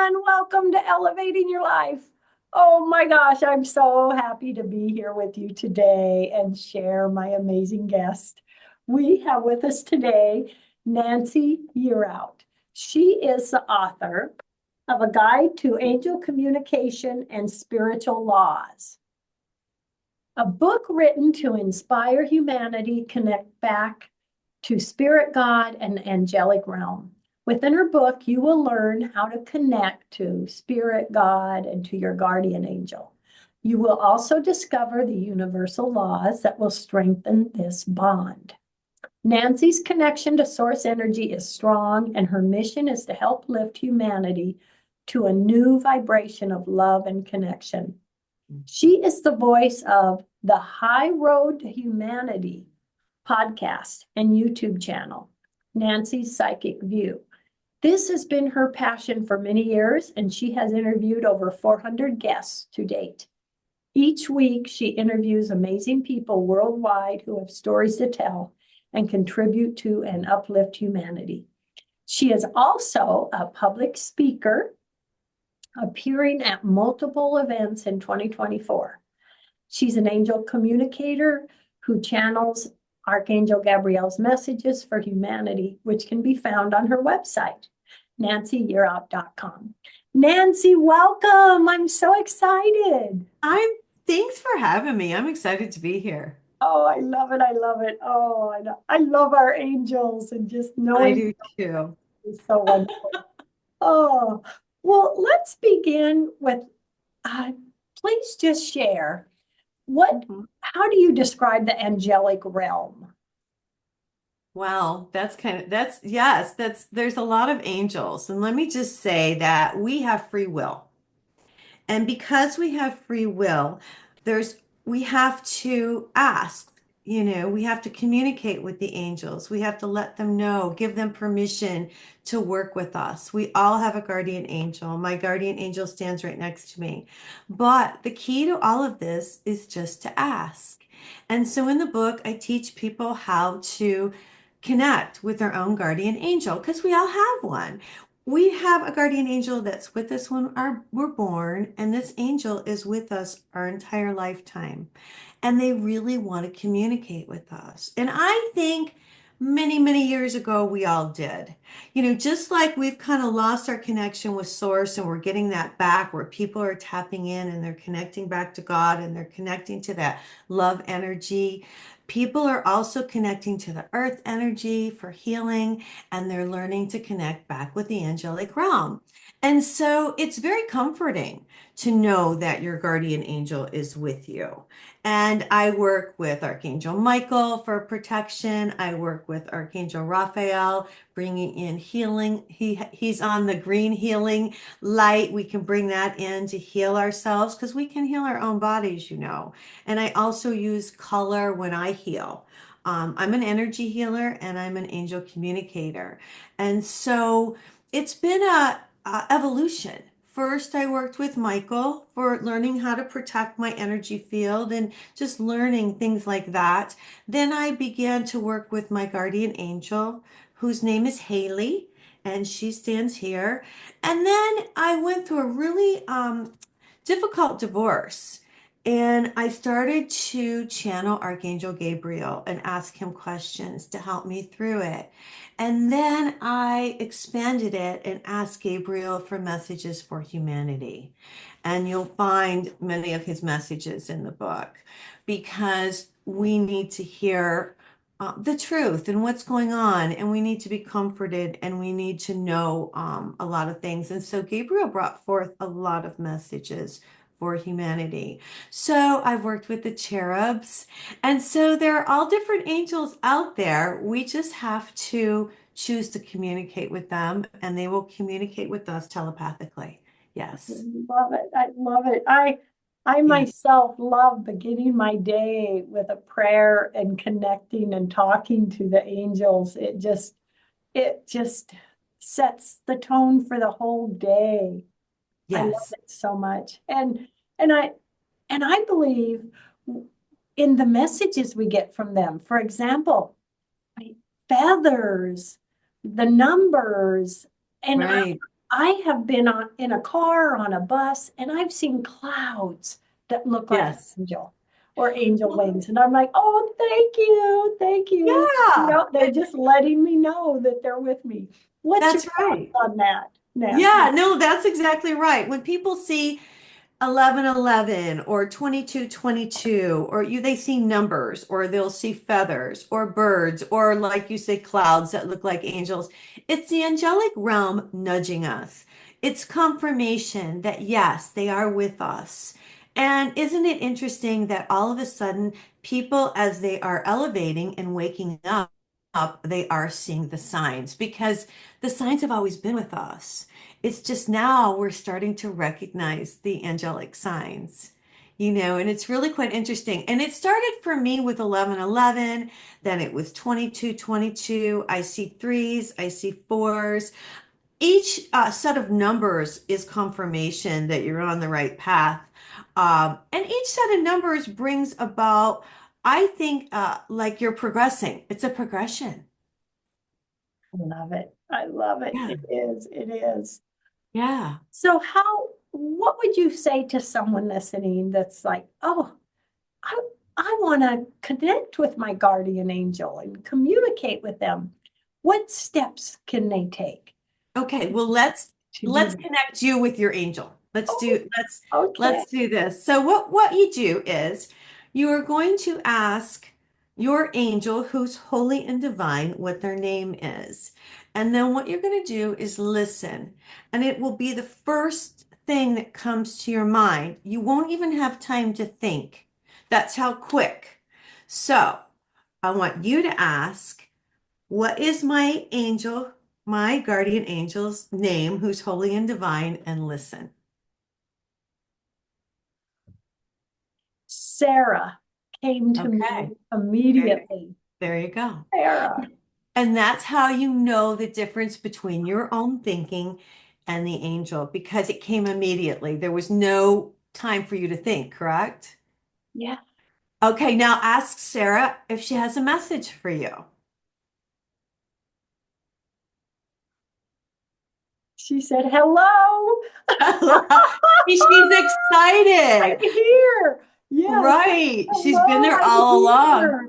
everyone. Welcome to Elevating Your Life. Oh my gosh, I'm so happy to be here with you today and share my amazing guest. We have with us today Nancy Yearout. She is the author of A Guide to Angel Communication and Spiritual Laws, a book written to inspire humanity connect back to spirit God and angelic realm. Within her book, you will learn how to connect to spirit God and to your guardian angel. You will also discover the universal laws that will strengthen this bond. Nancy's connection to source energy is strong, and her mission is to help lift humanity to a new vibration of love and connection. She is the voice of the High Road to Humanity podcast and YouTube channel, Nancy's Psychic View. This has been her passion for many years, and she has interviewed over 400 guests to date. Each week, she interviews amazing people worldwide who have stories to tell and contribute to and uplift humanity. She is also a public speaker, appearing at multiple events in 2024. She's an angel communicator who channels Archangel Gabriel's messages for humanity, which can be found on her website, nancyyearout.com. Nancy, welcome. I'm so excited. Thanks for having me. I'm excited to be here. Oh, I love it. I love it. Oh, I love our angels and just I knowing do too. is so wonderful. Oh, well, let's begin with, uh, please just share Mhm. how do you describe the angelic realm? Well, yes, there's a lot of angels. And let me just say that we have free will. And because we have free will, there's we have to ask, we have to communicate with the angels. We have to let them know, give them permission to work with us. We all have a guardian angel. My guardian angel stands right next to me. But the key to all of this is just to ask. And so in the book, I teach people how to connect with their own guardian angel because we all have one. We have a guardian angel that's with us when we're born, and this angel is with us our entire lifetime. And they really want to communicate with us. And I think many, many years ago, we all did. Just like we've kind of lost our connection with Source and we're getting that back where people are tapping in and they're connecting back to God and they're connecting to that love energy. People are also connecting to the earth energy for healing, and they're learning to connect back with the angelic realm. And so it's very comforting to know that your guardian angel is with you. And I work with Archangel Michael for protection. I work with Archangel Raphael, bringing in healing. He's on the green healing light. We can bring that in to heal ourselves because we can heal our own bodies. And I also use color when I heal. I'm an energy healer and I'm an angel communicator. And so it's been a evolution. First, I worked with Michael for learning how to protect my energy field and just learning things like that. Then I began to work with my guardian angel, whose name is Haley, and she stands here. And then I went through a really difficult divorce. And I started to channel Archangel Gabriel and ask him questions to help me through it. And then I expanded it and asked Gabriel for messages for humanity. And you'll find many of his messages in the book because we need to hear the truth and what's going on, and we need to be comforted, and we need to know a lot of things. And so Gabriel brought forth a lot of messages for humanity. So I've worked with the cherubs, and so there are all different angels out there. We just have to choose to communicate with them, and they will communicate with us telepathically. Yes. Love it. I love it. I Yeah. myself love beginning my day with a prayer and connecting and talking to the angels. It just sets the tone for the whole day. I love Yes. it so much. And I and I believe in the messages we get from them. For example, feathers, the numbers, and Right. I have been in a car or on a bus and I've seen clouds that look like an Yes. angel or angel wings. And I'm like, oh, thank you. Thank you. You Yeah, know, they're just letting me know that they're with me. What's your that's thoughts right. on that, Nancy? Yeah, no, that's exactly right. When people see 1111 or 2222 or they see numbers or they'll see feathers or birds or like you say clouds that look like angels, it's the angelic realm nudging us. It's confirmation that yes, they are with us. And isn't it interesting that all of a sudden people as they are elevating and waking up, they are seeing the signs because the signs have always been with us. It's just now we're starting to recognize the angelic signs, and it's really quite interesting. And it started for me with 1111, then it was 2222. I see threes, I see fours. Each set of numbers is confirmation that you're on the right path. And each set of numbers brings about, I think, like you're progressing. It's a progression. I love it. I love it. Yeah. It is. It is. Yeah. So what would you say to someone listening that's like, oh, I, I want to connect with my guardian angel and communicate with them. What steps can they take Okay, to, well to do let's that? connect you with your angel. Let's Oh, do okay. let's do this. So what you do is you are going to ask your angel who's holy and divine what their name is. And then what you're going to do is listen. And it will be the first thing that comes to your mind. You won't even have time to think. That's how quick. So, I want you to ask what is my angel, my guardian angel's name, who's holy and divine, and listen. Sarah came to Okay. me There, immediately. there you go. Sarah. And that's how you know the difference between your own thinking and the angel because it came immediately. There was no time for you to think, correct? Yeah. Okay, now ask Sarah if she has a message for you. She said, hello, She's I'm excited. here. Yes. Right. She's been Hello, there I'm all along. here.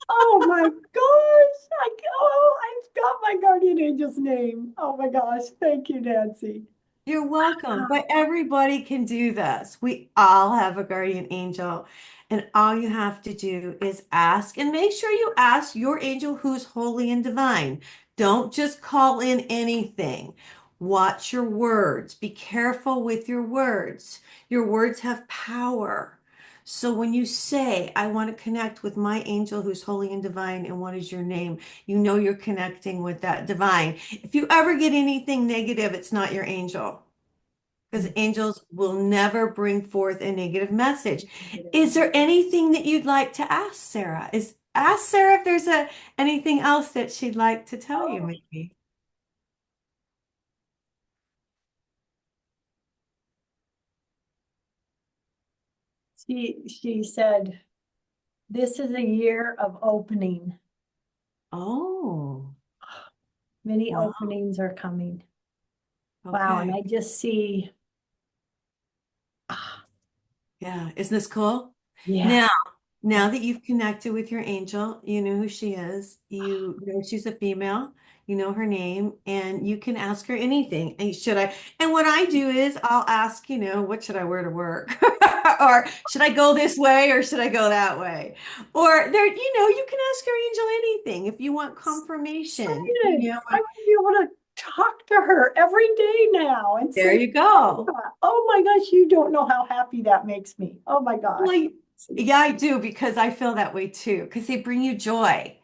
Oh my gosh. I've got my guardian angel's name. Oh my gosh. Thank you, Nancy. You're welcome. Wow. But everybody can do this. We all have a guardian angel. And all you have to do is ask and make sure you ask your angel who's holy and divine. Don't just call in anything. Watch your words. Be careful with your words. Your words have power. So when you say, I want to connect with my angel who's holy and divine, and what is your name? You know you're connecting with that divine. If you ever get anything negative, it's not your angel because angels will never bring forth a negative message. Is there anything that you'd like to ask Sarah? Ask Sarah if there's anything else that she'd like to tell you, Oh, maybe. she said, this is a year of opening. Oh, Many wow. openings are coming. Wow. And Okay. I just see, ah, Yeah. Isn't this cool? yeah. Now, now that you've connected with your angel, you know who she is. You know she's a female. You know her name, and you can ask her anything. And should I? And what I do is I'll ask, what should I wear to work? Or should I go this way or should I go that way? Or you can ask your angel anything if you want confirmation, Excited. I'm gonna be able to talk to her every day now and There say, you go. oh my gosh, you don't know how happy that makes me. Oh my gosh. Well, yeah, I do because I feel that way too, because they bring you joy.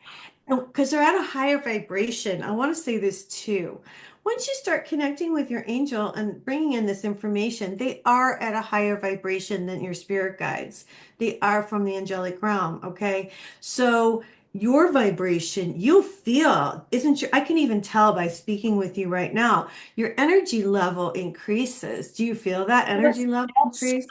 Because they're at a higher vibration. I want to say this too. Once you start connecting with your angel and bringing in this information, they are at a higher vibration than your spirit guides. They are from the angelic realm. Okay. So your vibration, you'll feel, isn't your, I can even tell by speaking with you right now, your energy level increases. Do you feel that Yes, energy level yes. increase?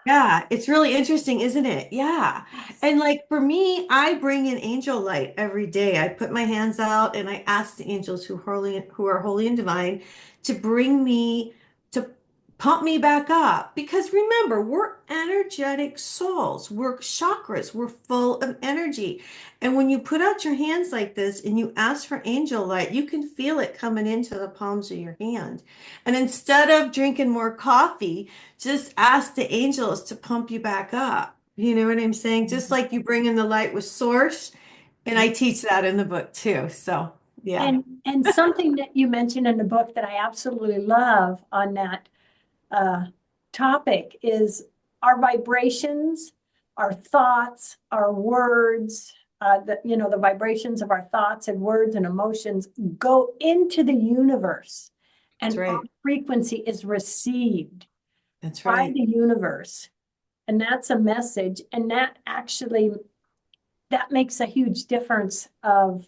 Yeah, it's really interesting, isn't it? Yeah. Yes. And like for me, I bring in angel light every day. I put my hands out and I ask the angels who are holy and divine to bring me to pump me back up. Because remember, we're energetic souls. We're chakras. We're full of energy. And when you put out your hands like this and you ask for angel light, you can feel it coming into the palms of your hand. And instead of drinking more coffee, just ask the angels to pump you back up. You know what I'm saying? Just like you bring in the light with source. And I teach that in the book too. So, yeah, And something that you mentioned in the book that I absolutely love on that uh, topic is our vibrations, our thoughts, our words, the vibrations of our thoughts and words and emotions go into the universe, that's and our right. frequency is received That's by right. the universe. And that's a message. And that actually, that makes a huge difference of,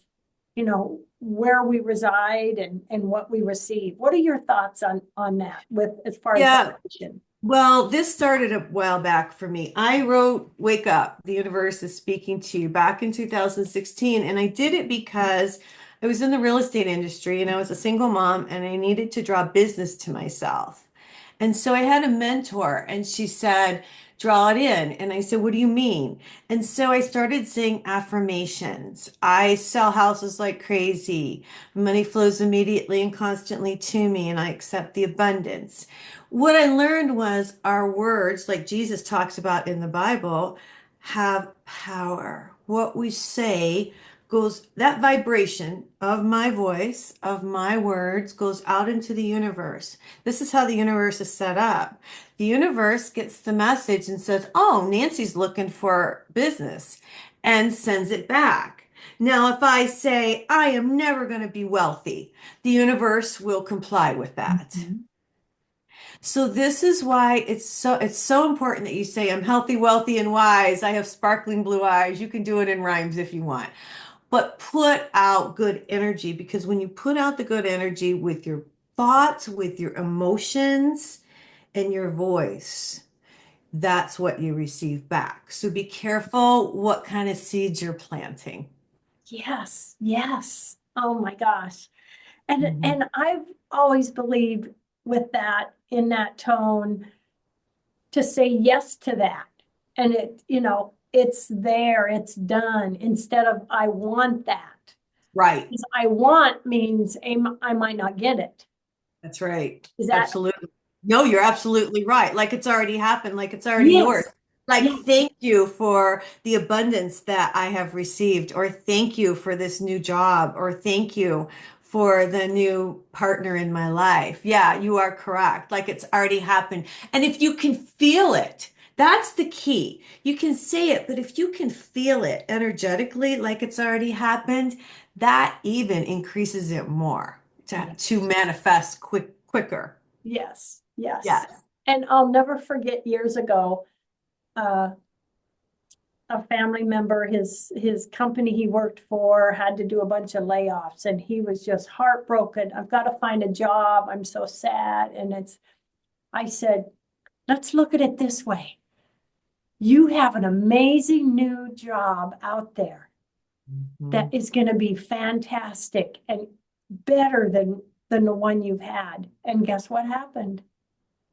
where we reside and what we receive. What are your thoughts on that with as far as Yeah. vibration? Well, this started a while back for me. I wrote Wake Up, the Universe is Speaking to You back in 2016. And I did it because I was in the real estate industry and I was a single mom and I needed to draw business to myself. And so I had a mentor and she said, draw it in. And I said, what do you mean? And so I started saying affirmations. I sell houses like crazy. Money flows immediately and constantly to me, and I accept the abundance. What I learned was our words, like Jesus talks about in the Bible, have power. What we say goes, that vibration of my voice, of my words, goes out into the universe. This is how the universe is set up. The universe gets the message and says, oh, Nancy's looking for business, and sends it back. Now, if I say, I am never going to be wealthy, the universe will comply with that. Mhm. So this is why it's so important that you say I'm healthy, wealthy, and wise. I have sparkling blue eyes. You can do it in rhymes if you want. But put out good energy, because when you put out the good energy with your thoughts, with your emotions, and your voice, that's what you receive back. So be careful what kind of seeds you're planting. Yes, yes. Oh my gosh. And Mhm. and I've always believed with that in that tone to say yes to that. And it's there, it's done instead of I want that. Right. Because I want means I might not get it. That's right. Is that Absolutely. No, you're absolutely right. Like it's already happened, like it's already yours. yes, Like, yes, thank you for the abundance that I have received, or thank you for this new job, or thank you for the new partner in my life. Yeah, you are correct. Like it's already happened. And if you can feel it, that's the key. You can say it, but if you can feel it energetically, like it's already happened, that even increases it more to yes, manifest quicker. yes, yes. Yes. And I'll never forget years ago, uh, a family member, his company he worked for had to do a bunch of layoffs and he was just heartbroken. I've got to find a job. I'm so sad. I said, let's look at it this way. You have an amazing new job out there that Mhm. is going to be fantastic and better than the one you've had. And guess what happened?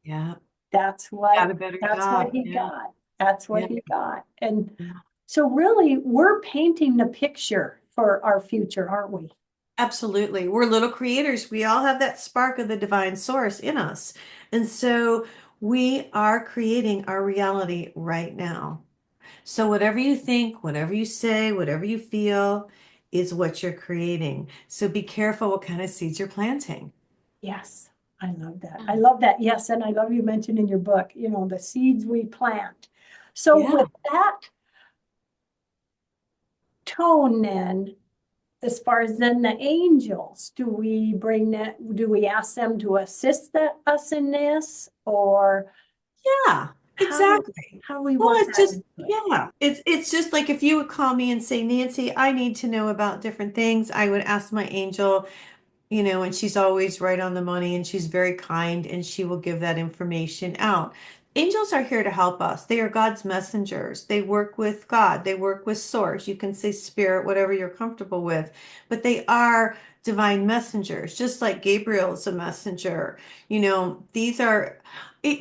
Yeah. That's Got what a better that's what job. he Yeah. got. That's what Yeah. he got. And Yeah. so really we're painting the picture for our future, aren't we? Absolutely. We're little creators. We all have that spark of the divine source in us. And so we are creating our reality right now. So whatever you think, whatever you say, whatever you feel is what you're creating. So be careful what kind of seeds you're planting. Yes, I love that. I love that. Yes, and I love you mentioned in your book, the seeds we plant. So Yeah. with that tone then, as far as then the angels, do we ask them to assist us in this? Or Yeah, how do, exactly. how do we Well, work it's that just, into it? yeah, it's just like if you would call me and say, Nancy, I need to know about different things, I would ask my angel, and she's always right on the money and she's very kind and she will give that information out. angels are here to help us. They are God's messengers. They work with God. They work with source. You can say spirit, whatever you're comfortable with, but they are divine messengers, just like Gabriel is a messenger. These are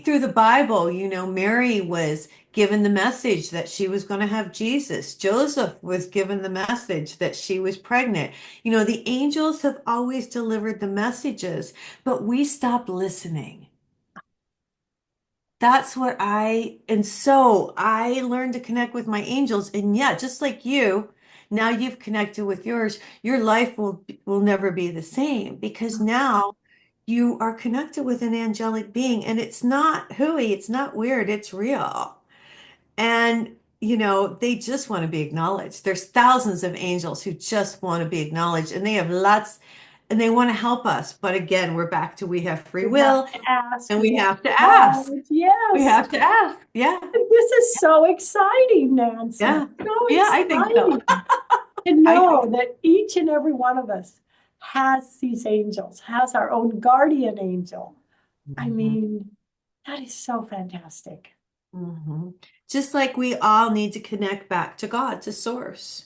through the Bible, Mary was given the message that she was going to have Jesus. Joseph was given the message that she was pregnant. The angels have always delivered the messages, but we stopped listening. And so I learned to connect with my angels. And yeah, just like you, now you've connected with yours, your life will never be the same because now you are connected with an angelic being and it's not hooey, it's not weird, it's real. And they just want to be acknowledged. There's thousands of angels who just want to be acknowledged and they have lots and they want to help us. But again, we're back to we have free We have will to ask, and we we have have to to ask. acknowledge. We Yes. have to ask. Yeah. This is so exciting, Nancy. Yeah. So Yeah, I think so. exciting to I think know that each and every one of us has these angels, has our own guardian angel. I so. mean, that is so fantastic. hmm Just like we all need to connect back to God, to source.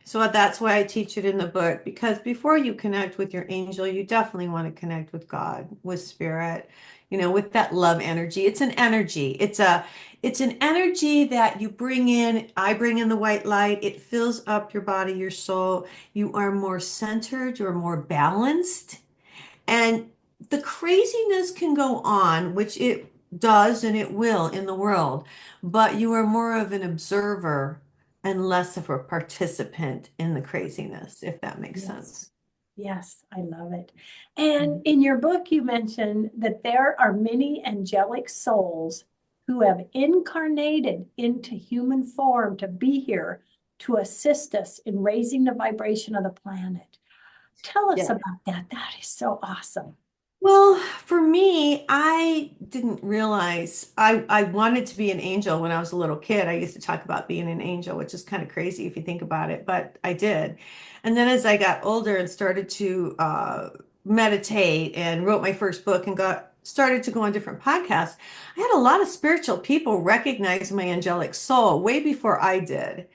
So that's why I teach it in the book, because before you connect with your angel, you definitely want to connect with God, with spirit, with that love energy. It's an energy. It's an energy that you bring in. I bring in the white light. It fills up your body, your soul. You are more centered, you're more balanced. And the craziness can go on, which it does and it will in the world, but you are more of an observer and less of a participant in the craziness, if that makes Yes. sense. Yes, I love it. And Mhm. in your book, you mentioned that there are many angelic souls who have incarnated into human form to be here to assist us in raising the vibration of the planet. Tell us Yeah. about that. That is so awesome. Well, for me, I didn't realize I wanted to be an angel when I was a little kid. I used to talk about being an angel, which is kind of crazy if you think about it, but I did. And then as I got older and started to meditate and wrote my first book and got started to go on different podcasts, I had a lot of spiritual people recognize my angelic soul way before I did.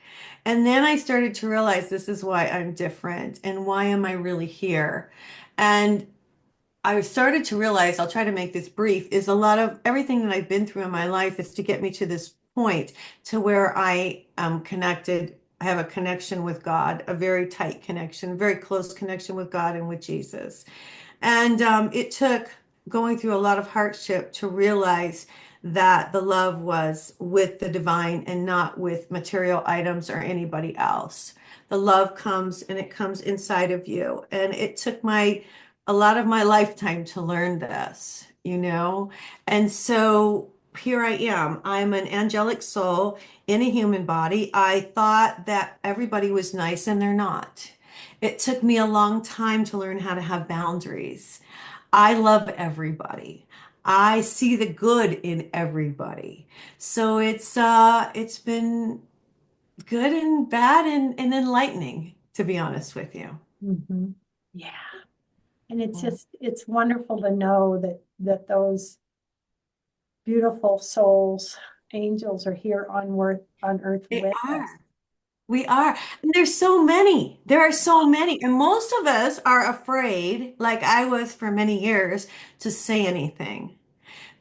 And then I started to realize this is why I'm different and why am I really here? And I started to realize, I'll try to make this brief, is a lot of everything that I've been through in my life is to get me to this point to where I am connected. I have a connection with God, a very tight connection, very close connection with God and with Jesus. And it took going through a lot of hardship to realize that the love was with the divine and not with material items or anybody else. The love comes and it comes inside of you. And it took a lot of my lifetime to learn this. And so here I am. I'm an angelic soul in a human body. I thought that everybody was nice and they're not. It took me a long time to learn how to have boundaries. I love everybody. I see the good in everybody. So it's been good and bad and enlightening, to be honest with you. Mhm. Yeah. And it's Mm. just, it's wonderful to know that those beautiful souls, angels are here on earth They with us. are. We are. And there's so many. There are so many. And most of us are afraid, like I was for many years, to say anything.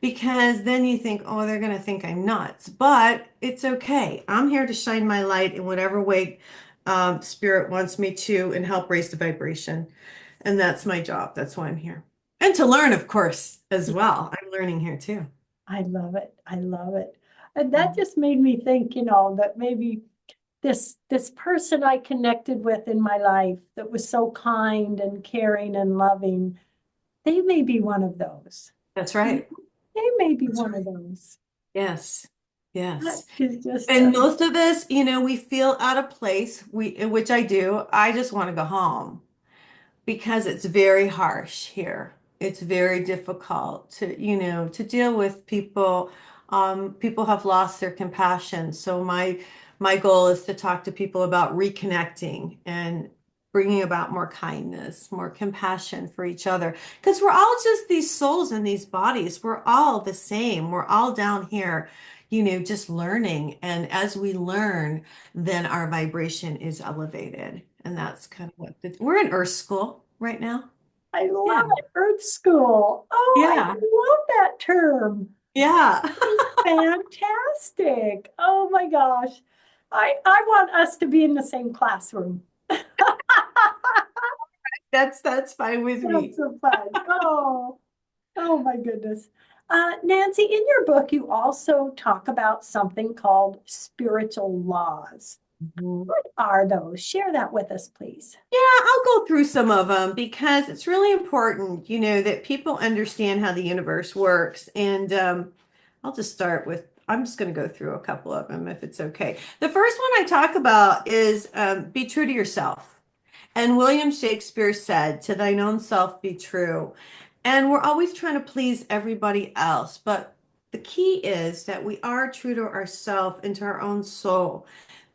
Because then you think, oh, they're going to think I'm nuts. But it's okay. I'm here to shine my light in whatever way Spirit wants me to and help raise the vibration. And that's my job. That's why I'm here. And to learn, of course, as well. I'm learning here too. I love it. I love it. And that just made me think, that maybe this person I connected with in my life that was so kind and caring and loving, they may be one of those. That's They right. may be That's one right. of those. Yes. That Yes. is just, And most of us, we feel out of place, which I do. I just want to go home because it's very harsh here. It's very difficult to deal with people. People have lost their compassion. So my goal is to talk to people about reconnecting and bringing about more kindness, more compassion for each other. Because we're all just these souls in these bodies. We're all the same. We're all down here, just learning. And as we learn, then our vibration is elevated. And that's kind of we're in Earth School right now. I Yeah. love it. Earth School. Oh, I Yeah. love that term. Yeah. It's fantastic. Oh my gosh. I want us to be in the same classroom. That's fine with That's me. so fun. Oh, oh my goodness. Nancy, in your book, you also talk about something called spiritual laws. Mhm. What are those? Share that with us, please. Yeah, I'll go through some of them because it's really important, that people understand how the universe works. And I'll just start with, I'm just going to go through a couple of them if it's okay. The first one I talk about is be true to yourself. And William Shakespeare said, to thine own self be true. And we're always trying to please everybody else. But the key is that we are true to ourselves and to our own soul.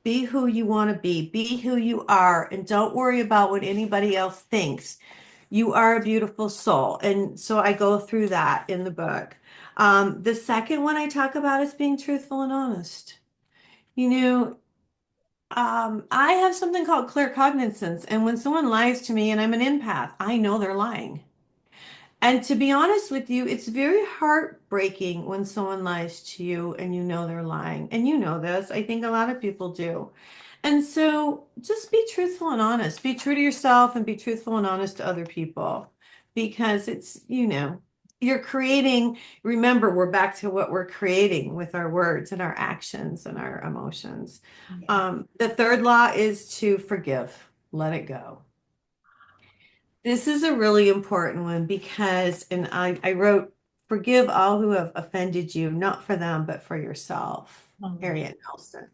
Be who you want to be who you are, and don't worry about what anybody else thinks. You are a beautiful soul. And so I go through that in the book. The second one I talk about is being truthful and honest. You know, I have something called clear cognizance, and when someone lies to me and I'm an empath, I know they're lying. And to be honest with you, it's very heartbreaking when someone lies to you and you know they're lying. And you know this. I think a lot of people do. And so just be truthful and honest. Be true to yourself and be truthful and honest to other people because you're creating. Remember, we're back to what we're creating with our words and our actions and our emotions. Yeah. The third law is to forgive, let it go. This is a really important one because, and I wrote, forgive all who have offended you, not for them, but for yourself. Oh, Harriet Nelson.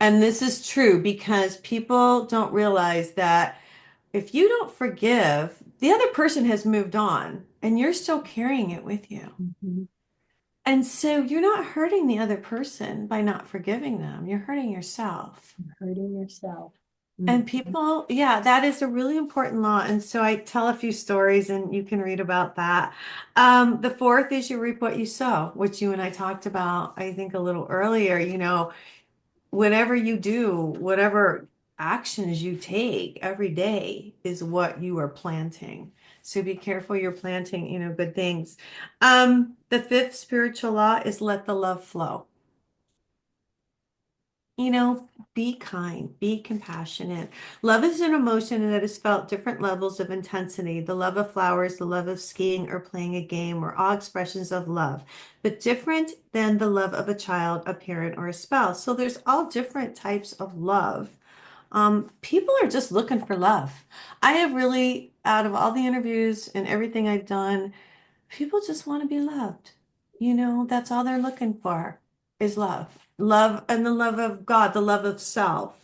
And this is true because people don't realize that if you don't forgive, the other person has moved on and you're still carrying it with you. mhm. And so you're not hurting the other person by not forgiving them. You're hurting yourself. Hurting yourself. And Mhm. people, yeah, that is a really important law. And so I tell a few stories and you can read about that. The fourth is you reap what you sow, which you and I talked about, I think, a little earlier. Whatever you do, whatever actions you take every day is what you are planting. So be careful you're planting, good things. The fifth spiritual law is let the love flow. Be kind, be compassionate. Love is an emotion that is felt different levels of intensity. The love of flowers, the love of skiing or playing a game are all expressions of love, but different than the love of a child, a parent, or a spouse. So there's all different types of love. People are just looking for love. I have really, out of all the interviews and everything I've done, people just want to be loved. That's all they're looking for is love. Love and the love of God, the love of self.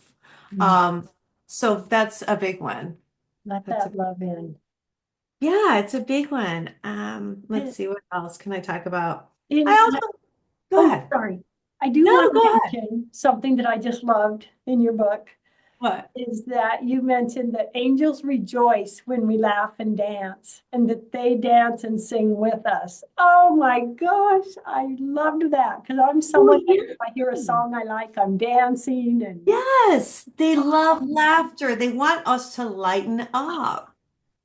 Mm. Um, so that's a big one. Let That's that love in. yeah, it's a big one. Let's And, see what else can I talk about. I and also go oh, ahead. sorry. I do No, want to go ahead. mention something that I just loved in your book What? is that you mentioned that angels rejoice when we laugh and dance and that they dance and sing with us. Oh my gosh, I loved that because I'm Oh, someone that yeah. if I hear a song I like, I'm dancing and Yes, they love oh, laughter. They want us to lighten up.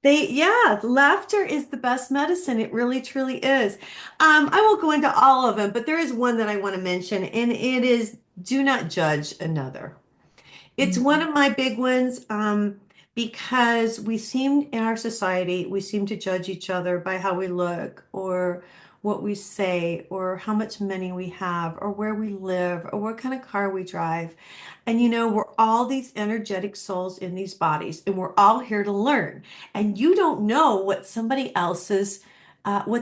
Yeah, laughter is the best medicine. It really, truly is. I won't go into all of them, but there is one that I want to mention, and it is do not judge another. It's one of my big ones, because we seem in our society, we seem to judge each other by how we look or what we say or how much money we have or where we live or what kind of car we drive. And we're all these energetic souls in these bodies and we're all here to learn. And you don't know what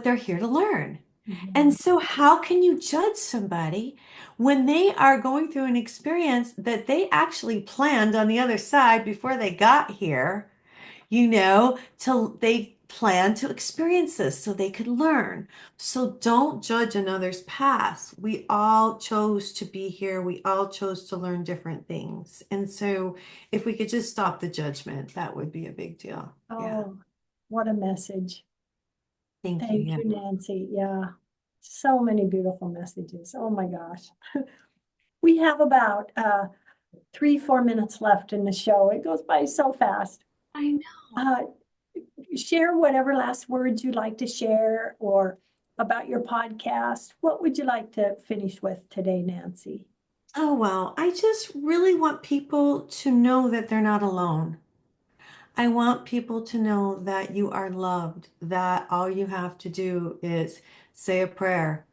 they're here to learn. And yeah. so, how can you judge somebody when they are going through an experience that they actually planned on the other side before they got here? plan to experience this so they could learn. So don't judge another's past. We all chose to be here. We all chose to learn different things. And so if we could just stop the judgment, that would be a big deal. Yeah. Oh, what a message. Thank you. Thank Yeah. you, Nancy. Yeah. So many beautiful messages. Oh my gosh. We have about 3, 4 minutes left in the show. It goes by so fast. I know. Uh, Share whatever last words you'd like to share or about your podcast. What would you like to finish with today, Nancy? Oh, well, I just really want people to know that they're not alone. I want people to know that you are loved, that all you have to do is say a prayer.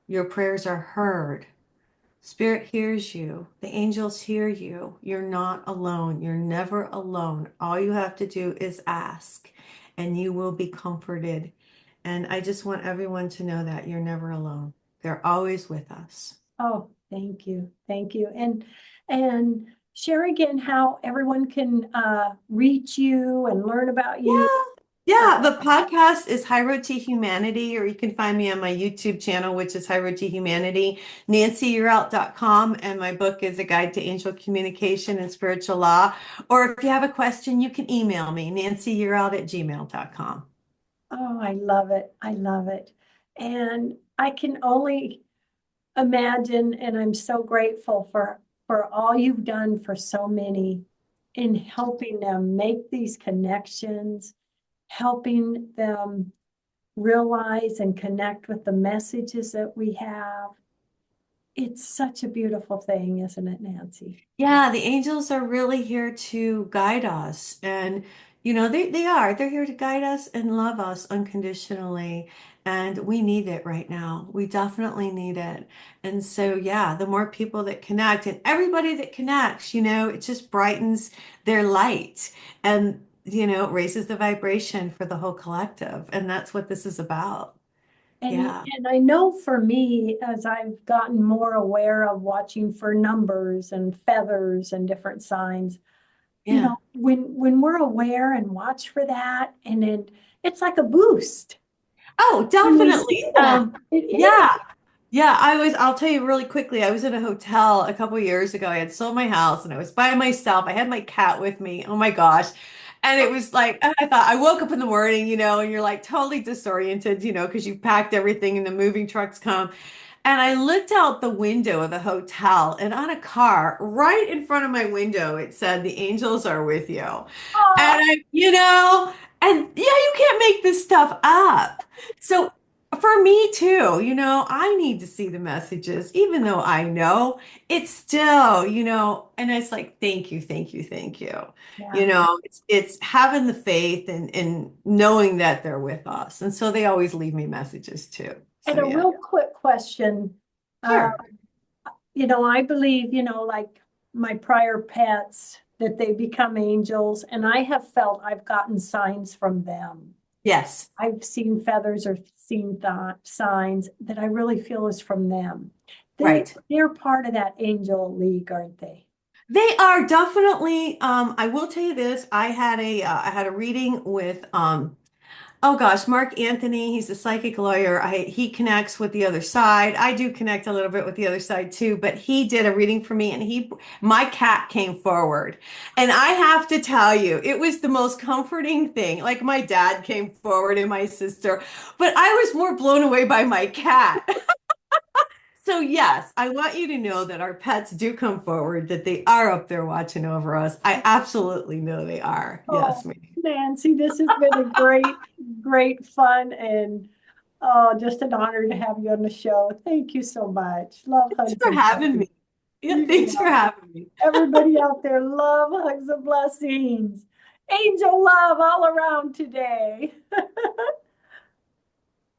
Your prayers are heard. Spirit hears you. The angels hear you. You're not alone. You're never alone. All you have to do is ask, and you will be comforted. And I just want everyone to know that you're never alone. They're always with us. Oh, thank you. Thank you. And share again how everyone can reach you and learn about you. Yeah. Uh, Yeah, the podcast is High Road to Humanity, or you can find me on my YouTube channel, which is High Road to Humanity, nancyyearout.com, and my book is A Guide to Angel Communication and Spiritual Law. Or if you have a question, you can email me, nancyyearout@gmail.com. oh, I love it. I love it. And I can only imagine, and I'm so grateful for all you've done for so many in helping them make these connections, helping them realize and connect with the messages that we have. It's such a beautiful thing, isn't it, Nancy? Yeah, the angels are really here to guide us. And, they are. They're here to guide us and love us unconditionally. And we need it right now. We definitely need it. And so, yeah, the more people that connect and everybody that connects, it just brightens their light and, it raises the vibration for the whole collective. And that's what this is about. Yeah. And I know for me, as I've gotten more aware of watching for numbers and feathers and different signs, Yeah. when we're aware and watch for that, and then it's like a boost Oh, when we see definitely. that. It is. Yeah. Yeah, I'll tell you really quickly. I was in a hotel a couple years ago. I had sold my house and I was by myself. I had my cat with me. Oh my gosh. And it was like, I thought, I woke up in the morning, and you're like totally disoriented, because you've packed everything and the moving trucks come. And I looked out the window of the hotel and on a car right in front of my window, it said, "The angels are with you." And Oh, and yeah, you can't make this stuff up. So for me too, I need to see the messages, even though I know it's still, and it's like, thank you, thank you, thank you. yeah. It's having the faith and knowing that they're with us. And so they always leave me messages too. And So a yeah. real quick question. Uh, Sure. I believe, like my prior pets, that they become angels, and I have felt I've gotten signs from them. Yes. I've seen feathers or seen signs that I really feel is from them. Right. They're part of that angel league, aren't they? They are definitely, I will tell you this, I had a reading with oh gosh, Mark Anthony, he's a psychic lawyer. He connects with the other side. I do connect a little bit with the other side too, but he did a reading for me and my cat came forward. And I have to tell you, it was the most comforting thing. Like my dad came forward and my sister, but I was more blown away by my cat. So yes, I want you to know that our pets do come forward, that they are up there watching over us. I absolutely know they are. Oh, Yes, ma'am. Nancy, this has been a great fun and just an honor to have you on the show. Thank you so much. Love, Thanks hugs, for and having blessings. me. Yeah, You thanks for know, having me. everybody out there, love, hugs, and blessings. Angel love all around today.